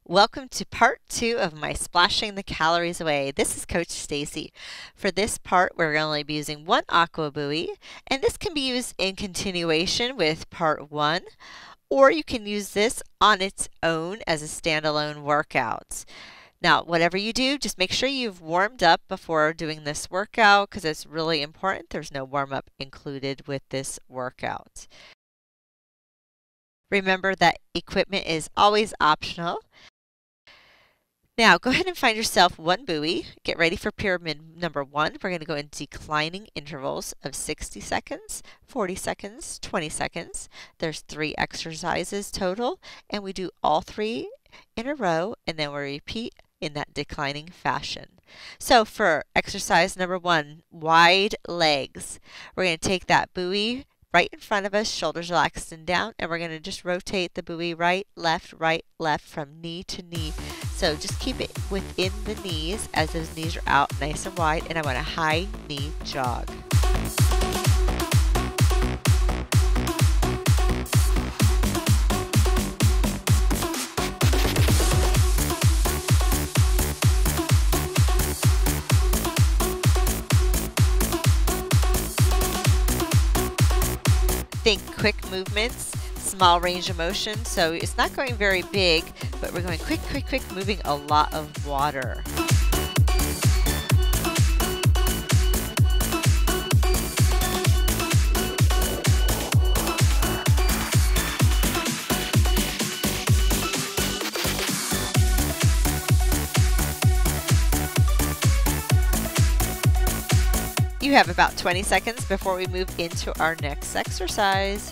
Welcome to part 2 of my Splashing the Calories Away. This is Coach Stacy. For this part, we're going to be using one Aqua buoy, and this can be used in continuation with part 1, or you can use this on its own as a standalone workout. Now, whatever you do, just make sure you've warmed up before doing this workout because it's really important. There's no warm-up included with this workout. Remember that equipment is always optional. Now, go ahead and find yourself one buoy. Get ready for pyramid number 1. We're going to go in declining intervals of 60 seconds, 40 seconds, 20 seconds. There's 3 exercises total, and we do all 3 in a row, and then we repeat in that declining fashion. So for exercise number 1, wide legs, we're going to take that buoy right in front of us, shoulders relaxed and down, and we're going to just rotate the buoy right, left, from knee to knee. So just keep it within the knees as those knees are out nice and wide, and I want a high knee jog. Think quick movements, small range of motion, so it's not going very big, but we're going quick, moving a lot of water. You have about 20 seconds before we move into our next exercise.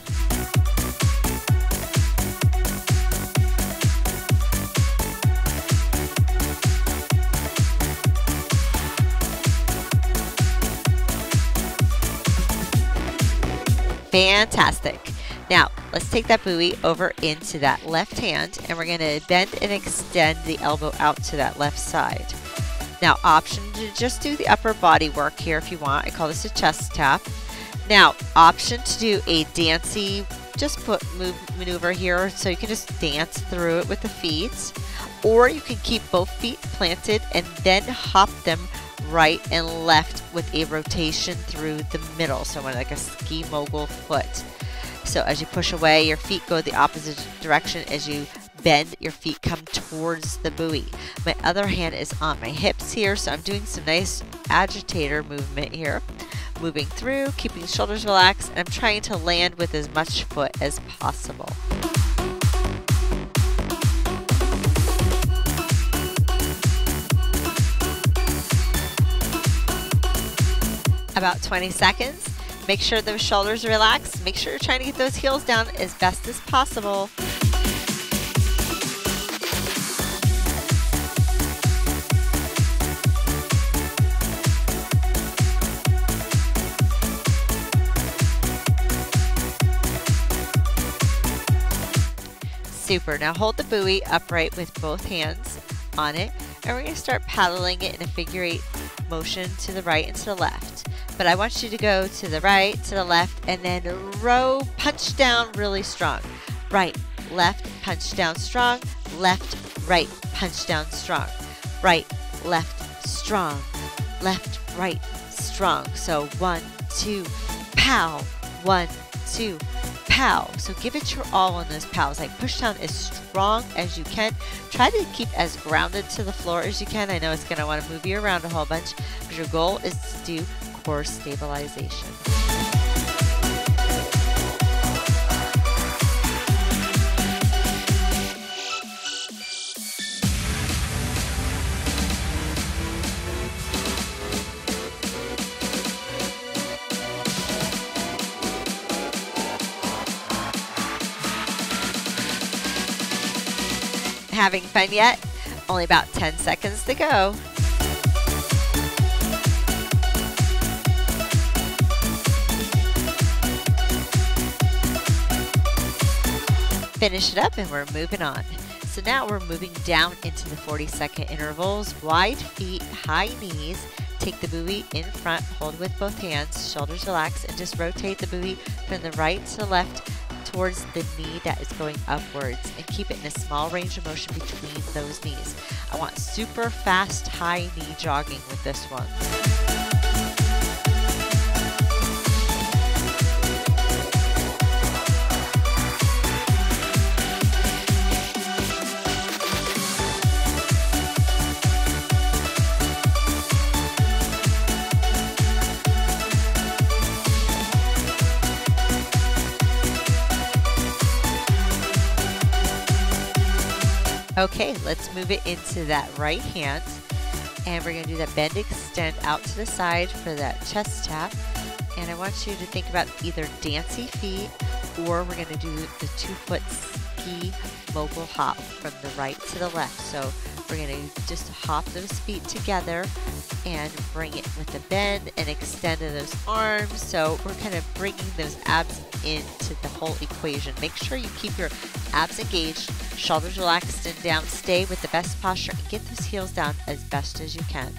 Fantastic. Now, let's take that buoy over into that left hand, and we're going to bend and extend the elbow out to that left side. Now, option to just do the upper body work here if you want. I call this a chest tap. Now, option to do a dancey maneuver here, so you can just dance through it with the feet, or you can keep both feet planted and then hop them right and left with a rotation through the middle, so like a ski mogul foot. So as you push away, your feet go the opposite direction. As you bend, your feet come towards the buoy. My other hand is on my hips here, so I'm doing some nice agitator movement here. Moving through, keeping shoulders relaxed, and I'm trying to land with as much foot as possible. About 20 seconds. Make sure those shoulders are relaxed. Make sure you're trying to get those heels down as best as possible. Super. Now hold the buoy upright with both hands on it, and we're going to start paddling it in a figure 8 motion to the right and to the left. But I want you to go to the right, to the left, and then row, punch down really strong. Right, left, punch down strong. Left, right, punch down strong. Right, left, strong. Left, right, strong. So 1, 2, pow. 1, 2, pow. So give it your all on those pows. Like push down as strong as you can. Try to keep as grounded to the floor as you can. I know it's going to want to move you around a whole bunch, but your goal is to do core stabilization. Having fun yet? Only about 10 seconds to go. Finish it up and we're moving on. So now we're moving down into the 40-second intervals. Wide feet, high knees. Take the buoy in front, hold with both hands, shoulders relaxed, and just rotate the buoy from the right to left towards the knee that is going upwards and keep it in a small range of motion between those knees. I want super fast high knee jogging with this one. Okay, let's move it into that right hand, and we're going to do that bend extend out to the side for that chest tap. And I want you to think about either dancey feet, or we're going to do the 2-foot ski mogul hop from the right to the left. So we're going to just hop those feet together and bring it with the bend and extend of those arms. So we're kind of bringing those abs into the whole equation. Make sure you keep your abs engaged, shoulders relaxed and down. Stay with the best posture and get those heels down as best as you can.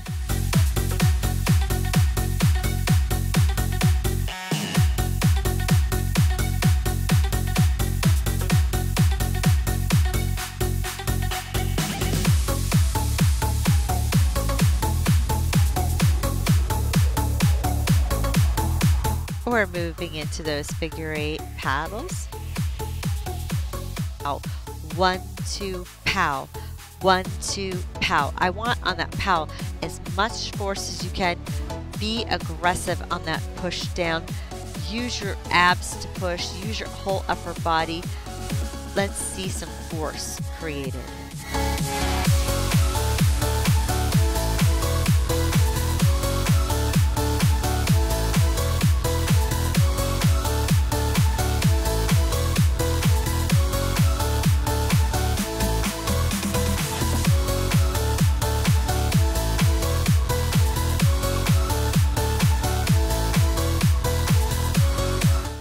We're moving into those figure 8 paddles. Out. 1, 2, pow. 1, 2, pow. I want on that pow as much force as you can. Be aggressive on that push down. Use your abs to push. Use your whole upper body. Let's see some force created.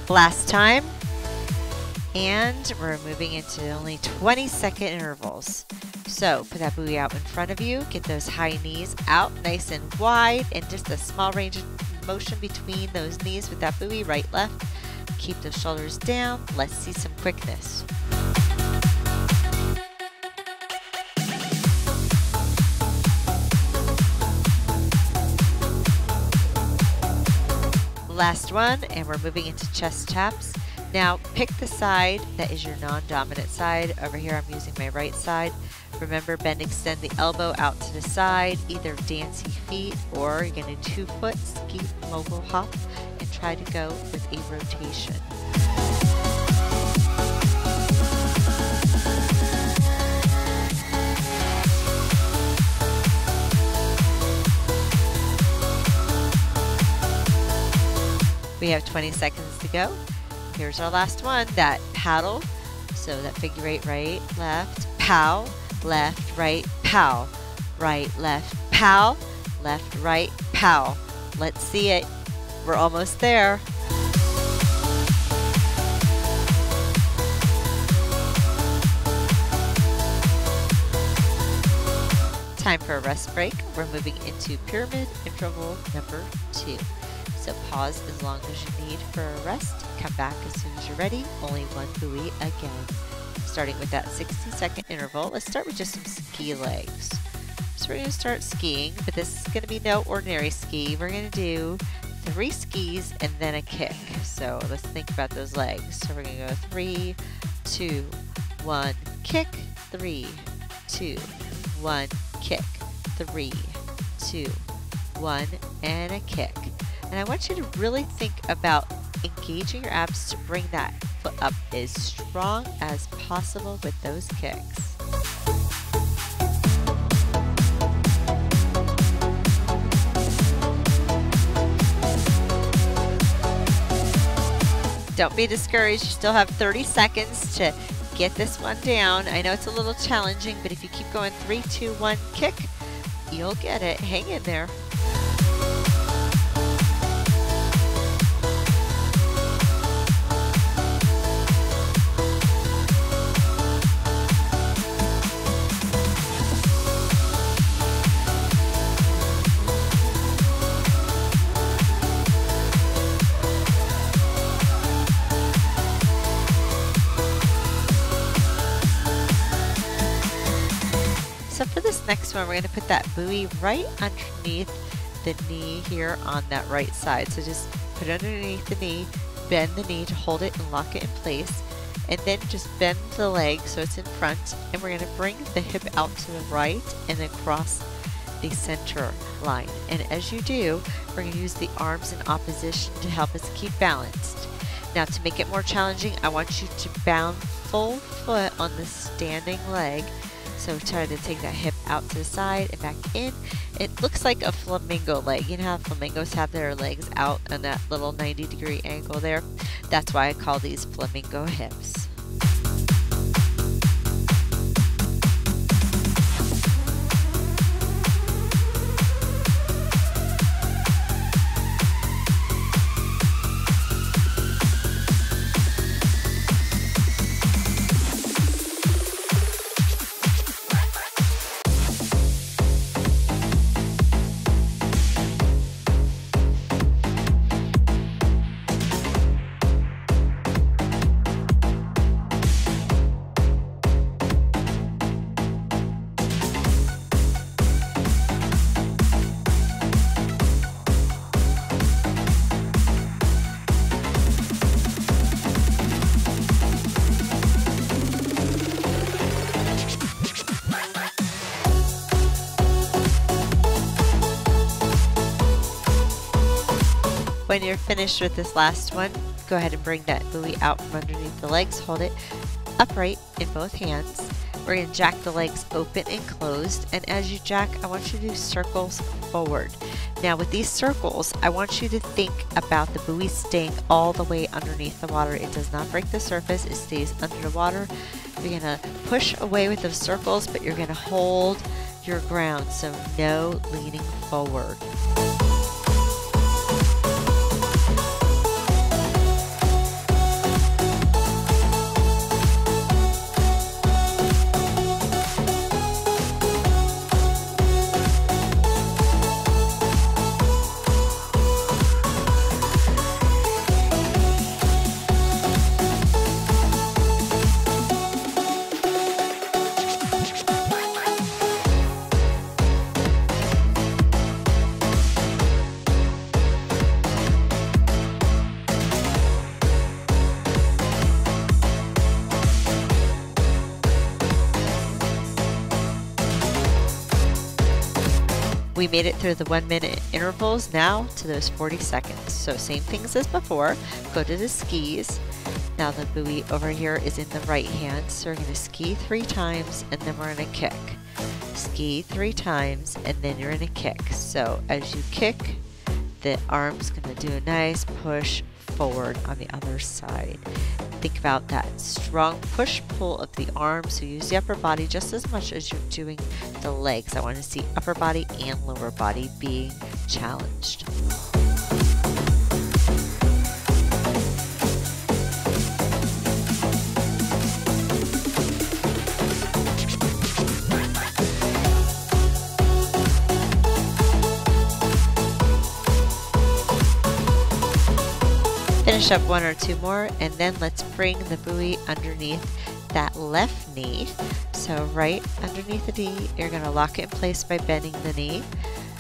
Last time, and we're moving into only 20-second intervals. So put that buoy out in front of you, get those high knees out nice and wide, and just a small range of motion between those knees with that buoy, right, left. Keep the shoulders down. Let's see some quickness. Last one, and we're moving into chest taps. Now pick the side that is your non-dominant side. Over here I'm using my right side. Remember, bend, extend the elbow out to the side, either dancey feet, or you're going to 2-foot ski mogul hop and try to go with a rotation. We have 20 seconds to go. Here's our last one, that paddle. So that figure 8, right, left, pow, left, right, pow, right, left, pow, left, right, pow. Let's see it. We're almost there. Time for a rest break. We're moving into pyramid interval number 2. So pause as long as you need for a rest. Come back as soon as you're ready. Only one buoy again. Starting with that 60-second interval. Let's start with just some ski legs. So we're going to start skiing, but this is going to be no ordinary ski. We're going to do 3 skis and then a kick. So let's think about those legs. So we're going to go 3, 2, 1, kick, 3, 2, 1, kick, 3, 2, 1, and a kick. And I want you to really think about engaging your abs to bring that foot up as strong as possible with those kicks. Don't be discouraged. You still have 30 seconds to get this one down. I know it's a little challenging, but if you keep going 3, 2, 1, kick, you'll get it. Hang in there. this next one, we're going to put that buoy right underneath the knee here on that right side. So just put it underneath the knee, bend the knee to hold it and lock it in place, and then just bend the leg so it's in front, and we're going to bring the hip out to the right and then cross the center line. And as you do, we're going to use the arms in opposition to help us keep balanced. Now, to make it more challenging, I want you to bound full foot on the standing leg. So try to take that hip out to the side and back in. It looks like a flamingo leg. You know how flamingos have their legs out on that little 90-degree angle there? That's why I call these flamingo hips. When you're finished with this last one, go ahead and bring that buoy out from underneath the legs. Hold it upright in both hands. We're going to jack the legs open and closed, and as you jack, I want you to do circles forward. Now with these circles, I want you to think about the buoy staying all the way underneath the water. It does not break the surface, it stays under the water. You're going to push away with those circles, but you're going to hold your ground, so no leaning forward. We made it through the 1 minute intervals, now to those 40 seconds. So same things as before, go to the skis. Now the buoy over here is in the right hand, so we're going to ski 3 times and then we're going to kick. Ski 3 times and then you're going to kick. So as you kick, the arm's going to do a nice push forward on the other side. Think about that strong push-pull of the arms, so use the upper body just as much as you're doing the legs. I want to see upper body and lower body being challenged. Finish up 1 or 2 more, and then let's bring the buoy underneath that left knee. So right underneath the knee, you're going to lock it in place by bending the knee.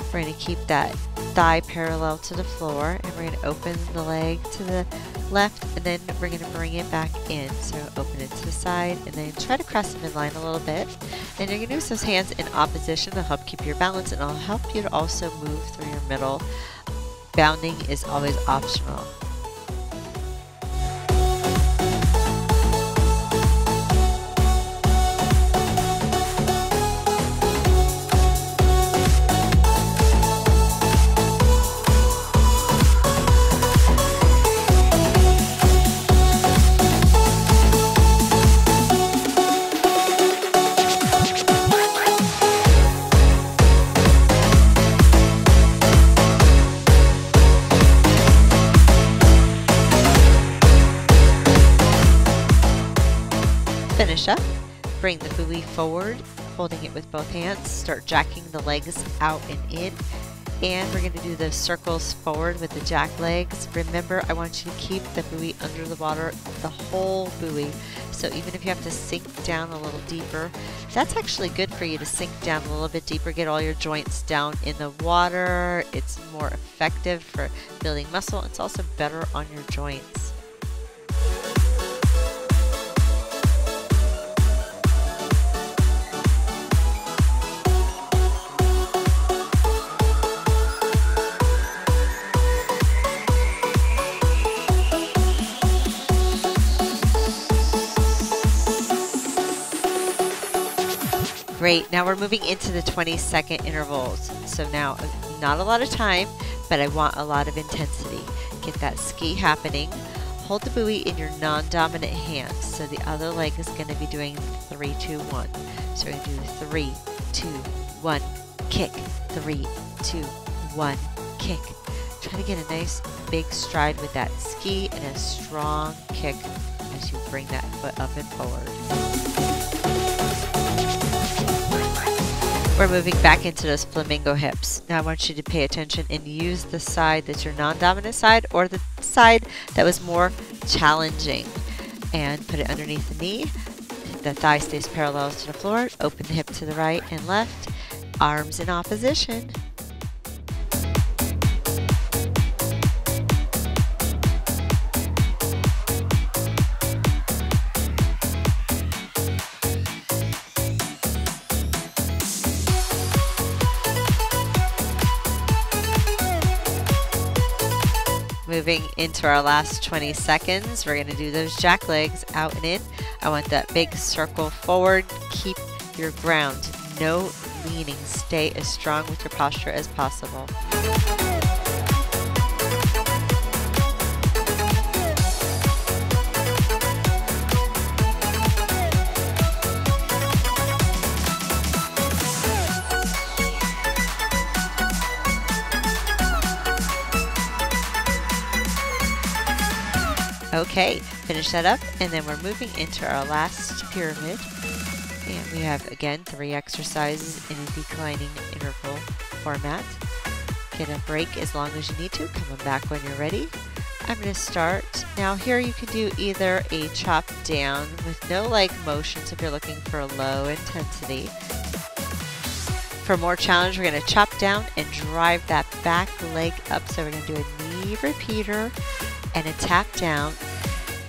We're going to keep that thigh parallel to the floor, and we're going to open the leg to the left, and then we're going to bring it back in. So open it to the side, and then try to cross the midline a little bit. And you're going to use those hands in opposition to help keep your balance, and it'll help you to also move through your middle. Bounding is always optional. Finish up, bring the buoy forward, holding it with both hands, start jacking the legs out and in, and we're going to do the circles forward with the jack legs. Remember, I want you to keep the buoy under the water, the whole buoy. So even if you have to sink down a little deeper, that's actually good for you to sink down a little bit deeper, get all your joints down in the water. It's more effective for building muscle. It's also better on your joints. Great, now we're moving into the 20-second intervals. So now, not a lot of time, but I want a lot of intensity. Get that ski happening. Hold the buoy in your non-dominant hand. So the other leg is going to be doing 3, 2, 1. So we're going to do 3, 2, 1, kick. 3, 2, 1, kick. Try to get a nice big stride with that ski and a strong kick as you bring that foot up and forward. We're moving back into those flamingo hips. Now I want you to pay attention and use the side that's your non-dominant side or the side that was more challenging. And put it underneath the knee. The thigh stays parallel to the floor. Open the hip to the right and left. Arms in opposition. Moving into our last 20 seconds, we're going to do those jack legs out and in. I want that big circle forward. Keep your ground. No leaning. Stay as strong with your posture as possible. Okay, finish that up, and then we're moving into our last pyramid. And we have, again, 3 exercises in a declining interval format. Get a break as long as you need to. Come on back when you're ready. I'm going to start. Now here you can do either a chop down with no leg motions if you're looking for a low intensity. For more challenge, we're going to chop down and drive that back leg up. So we're going to do a knee repeater and a tap down.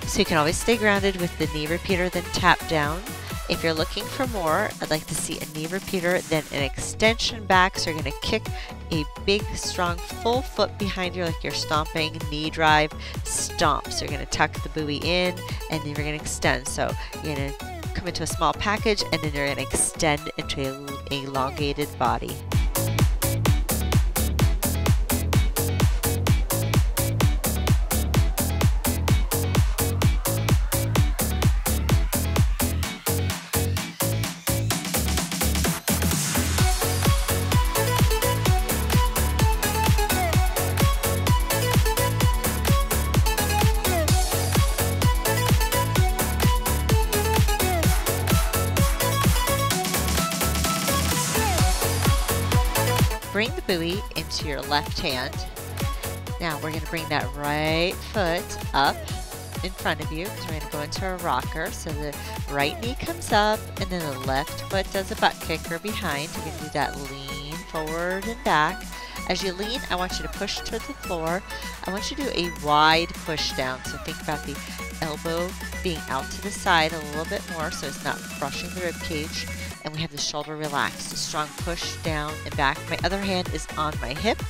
So you can always stay grounded with the knee repeater, then tap down. If you're looking for more, I'd like to see a knee repeater, then an extension back. So you're going to kick a big, strong, full foot behind you like you're stomping, knee drive, stomp. So you're going to tuck the buoy in, and then you're going to extend. So you're going to come into a small package, and then you're going to extend into an elongated body. Bring the buoy into your left hand. Now we're going to bring that right foot up in front of you because we're going to go into a rocker. So the right knee comes up and then the left foot does a butt kicker behind. You're going to do that lean forward and back. As you lean, I want you to push to the floor. I want you to do a wide push down. So think about the elbow being out to the side a little bit more so it's not crushing the rib cage. And we have the shoulder relaxed. A strong push down and back. My other hand is on my hip.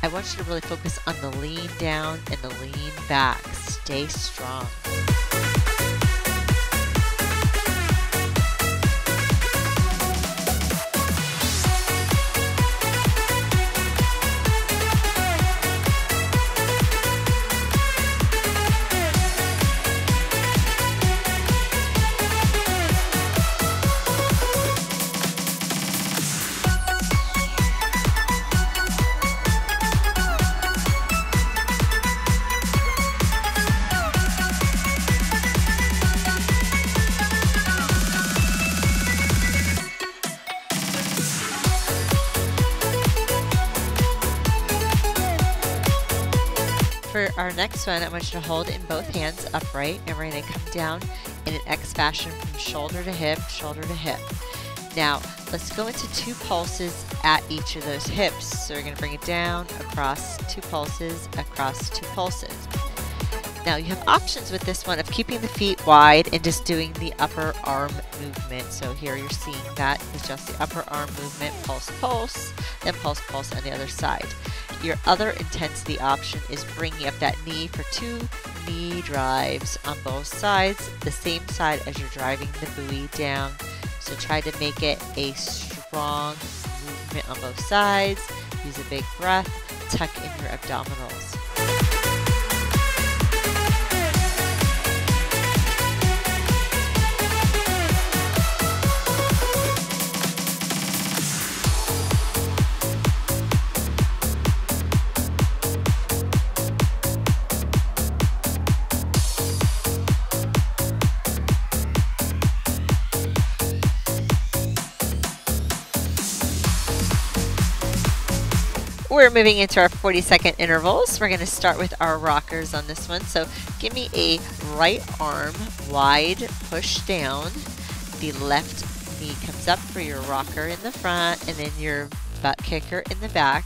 I want you to really focus on the lean down and the lean back. Stay strong. for our next one, I want you to hold in both hands upright, and we're going to come down in an X fashion from shoulder to hip, shoulder to hip. Now, let's go into 2 pulses at each of those hips. So we're going to bring it down, across 2 pulses, across 2 pulses. Now, you have options with this one of keeping the feet wide and just doing the upper arm movement. So here you're seeing that is just the upper arm movement, pulse, pulse, then pulse, pulse on the other side. Your other intensity option is bringing up that knee for 2 knee drives on both sides, the same side as you're driving the buoy down. So try to make it a strong movement on both sides. Use a big breath, tuck in your abdominals. We're moving into our 40-second intervals. We're going to start with our rockers on this one. So give me a right arm wide push down. The left knee comes up for your rocker in the front, and then your butt kicker in the back.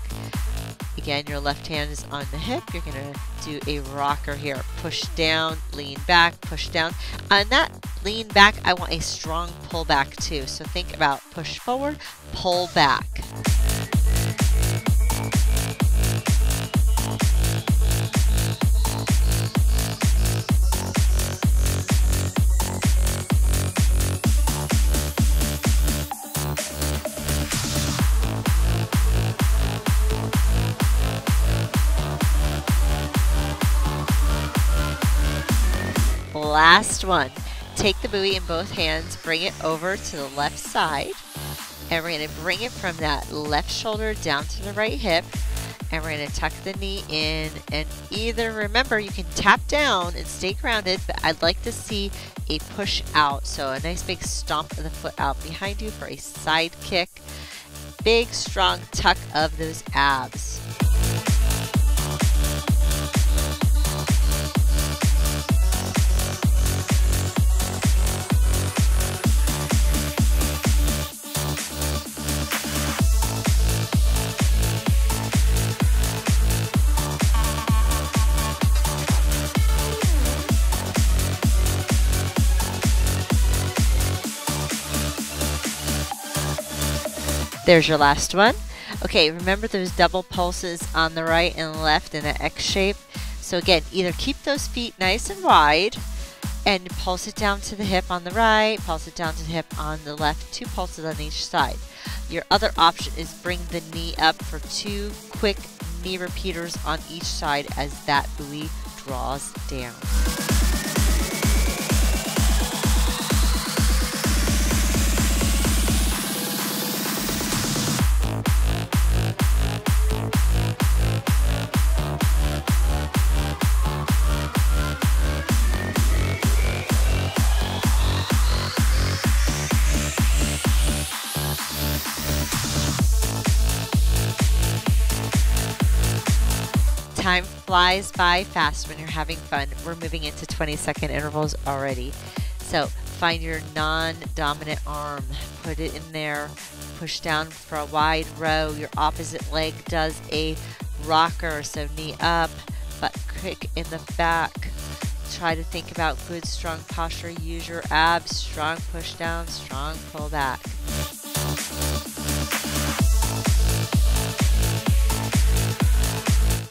Again, your left hand is on the hip. You're going to do a rocker here. Push down, lean back, push down. On that lean back, I want a strong pull back too. So think about push forward, pull back. Last one. Take the buoy in both hands, bring it over to the left side, and we're going to bring it from that left shoulder down to the right hip, and we're going to tuck the knee in, and either, remember, you can tap down and stay grounded, but I'd like to see a push out, so a nice big stomp of the foot out behind you for a side kick. Big strong tuck of those abs. There's your last one. Okay, remember those double pulses on the right and left in an X shape. So again, either keep those feet nice and wide and pulse it down to the hip on the right, pulse it down to the hip on the left, 2 pulses on each side. Your other option is bring the knee up for 2 quick knee repeaters on each side as that buoy draws down. Time flies by fast when you're having fun. We're moving into 20-second intervals already. So find your non-dominant arm, put it in there, push down for a wide row. Your opposite leg does a rocker, so knee up, butt kick in the back. Try to think about good strong posture. Use your abs, strong push down, strong pull back.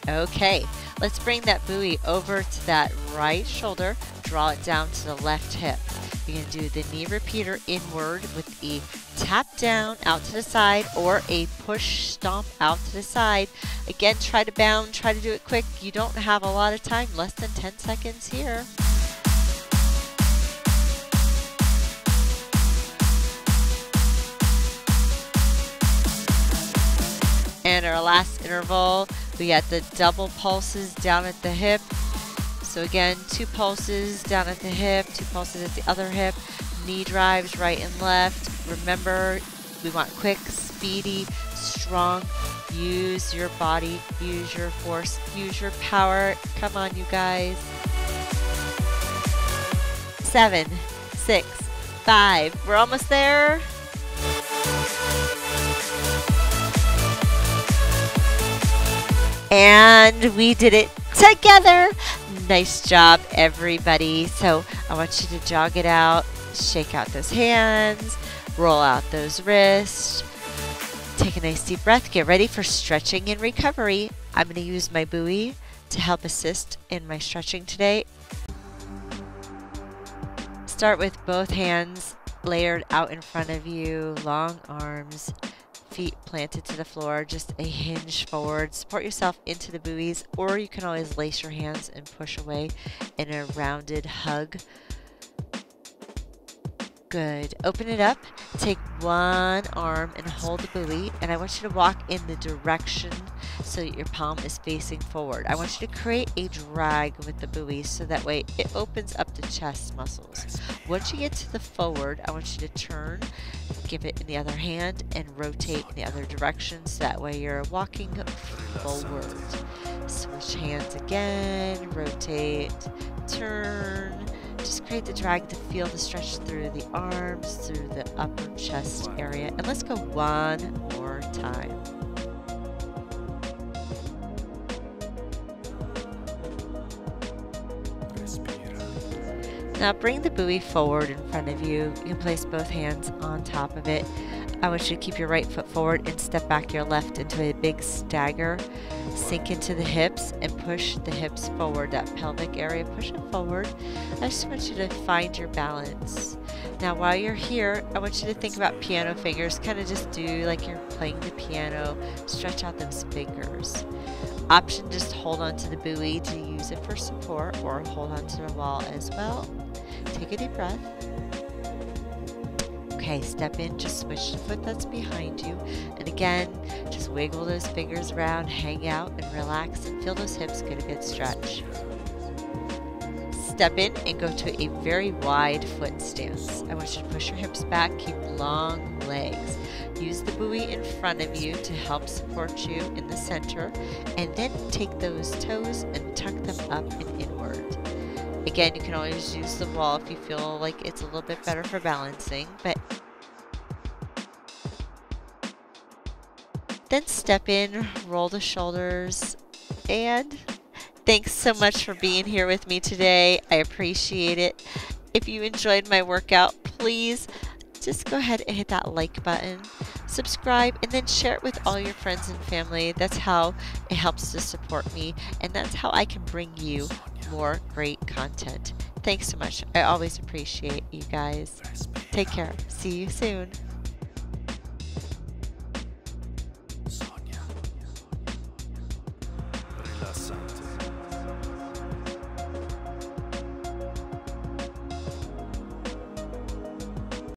Okay, let's bring that buoy over to that right shoulder, draw it down to the left hip. You're going to do the knee repeater inward with a tap down out to the side or a push stomp out to the side. Again, try to bound, try to do it quick. You don't have a lot of time, less than 10 seconds here. And our last interval, we got the double pulses down at the hip. So again, 2 pulses down at the hip, 2 pulses at the other hip, knee drives right and left. Remember, We want quick, speedy, strong. Use your body, use your force, use your power. Come on, you guys. 7, 6, 5. We're almost there. And we did it together. Nice job, everybody. So I want you to jog it out, shake out those hands, roll out those wrists. Take a nice deep breath. Get ready for stretching and recovery. I'm going to use my buoy to help assist in my stretching today. Start with both hands layered out in front of you, long arms, feet planted to the floor, just a hinge forward. Support yourself into the buoys, or you can always lace your hands and push away in a rounded hug. Good. Open it up. Take one arm and hold the buoy, and I want you to walk in the direction so that your palm is facing forward. I want you to create a drag with the buoy so that way it opens up the chest muscles. Once you get to the forward, I want you to turn, give it in the other hand, and rotate in the other direction so that way you're walking forward. Switch hands again, rotate, turn. Just create the drag to feel the stretch through the arms, through the upper chest area. And let's go one more time. Now bring the buoy forward in front of you. You can place both hands on top of it. I want you to keep your right foot forward and step back your left into a big stagger. Sink into the hips and push the hips forward, that pelvic area, push it forward. I just want you to find your balance. Now while you're here, I want you to think about piano fingers. Kind of just do like you're playing the piano. Stretch out those fingers. Option, just hold on to the buoy to use it for support, or hold on to the wall as well. Take a deep breath. Okay, step in, just switch the foot that's behind you. And again, just wiggle those fingers around, hang out and relax, and feel those hips get a good stretch. Step in and go to a very wide foot stance. I want you to push your hips back, keep long legs. Use the buoy in front of you to help support you in the center, and then take those toes and tuck them up and inward. Again, you can always use the wall if you feel like it's a little bit better for balancing, but then step in, roll the shoulders, and thanks so much for being here with me today. I appreciate it. If you enjoyed my workout, please just go ahead and hit that like button, subscribe, and then share it with all your friends and family. That's how it helps to support me, and that's how I can bring you more great content. Thanks so much. I always appreciate you guys. Take care. See you soon.